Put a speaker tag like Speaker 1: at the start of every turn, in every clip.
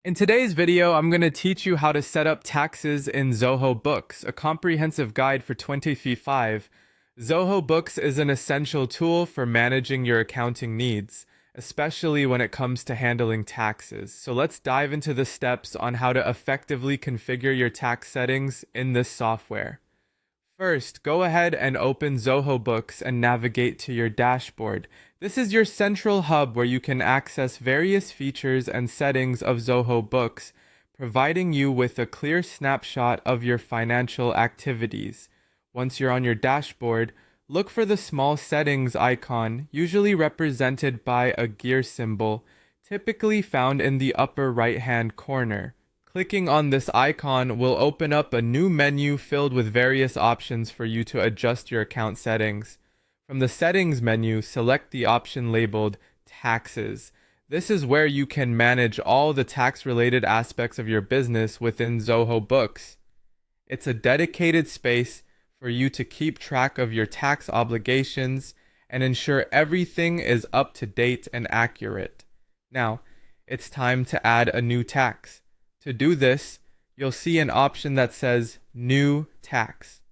Speaker 1: In today's video, I'm going to teach you how to set up taxes in Zoho Books, a comprehensive guide for 2025. Zoho Books is an essential tool for managing your accounting needs, especially when it comes to handling taxes. So let's dive into the steps on how to effectively configure your tax settings in this software. First, go ahead and open Zoho Books and navigate to your dashboard. This is your central hub where you can access various features and settings of Zoho Books, providing you with a clear snapshot of your financial activities. Once you're on your dashboard, look for the small settings icon, usually represented by a gear symbol, typically found in the upper right-hand corner. Clicking on this icon will open up a new menu filled with various options for you to adjust your account settings. From the settings menu, select the option labeled Taxes. This is where you can manage all the tax-related aspects of your business within Zoho Books. It's a dedicated space for you to keep track of your tax obligations and ensure everything is up to date and accurate. Now, it's time to add a new tax. To do this, you'll see an option that says New Tax.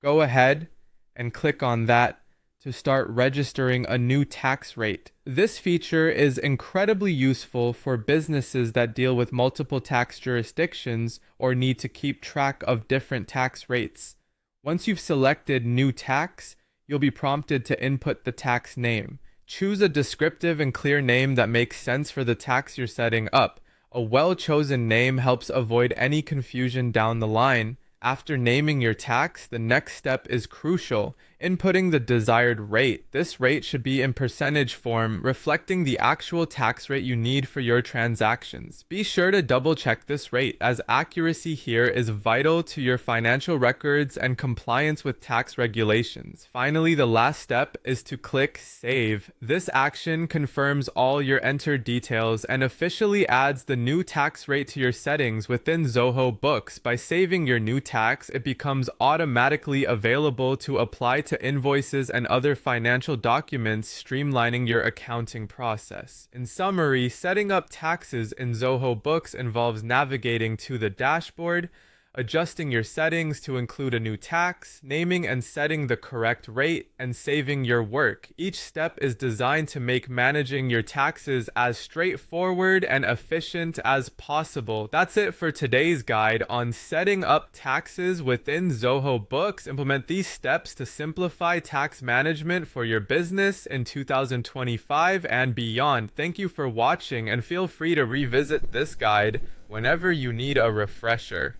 Speaker 1: Go ahead and click on that to start registering a new tax rate. This feature is incredibly useful for businesses that deal with multiple tax jurisdictions or need to keep track of different tax rates. Once you've selected New Tax, you'll be prompted to input the tax name. Choose a descriptive and clear name that makes sense for the tax you're setting up. A well-chosen name helps avoid any confusion down the line. After naming your tax, the next step is crucial: inputting the desired rate. This rate should be in percentage form, reflecting the actual tax rate you need for your transactions. Be sure to double-check this rate, as accuracy here is vital to your financial records and compliance with tax regulations. Finally, the last step is to click Save. This action confirms all your entered details and officially adds the new tax rate to your settings within Zoho Books. By saving your new tax, it becomes automatically available to apply to invoices and other financial documents, streamlining your accounting process. In summary, setting up taxes in Zoho Books involves navigating to the dashboard, adjusting your settings to include a new tax, naming and setting the correct rate, and saving your work. Each step is designed to make managing your taxes as straightforward and efficient as possible. That's it for today's guide on setting up taxes within Zoho Books. Implement these steps to simplify tax management for your business in 2025 and beyond. Thank you for watching, and feel free to revisit this guide whenever you need a refresher.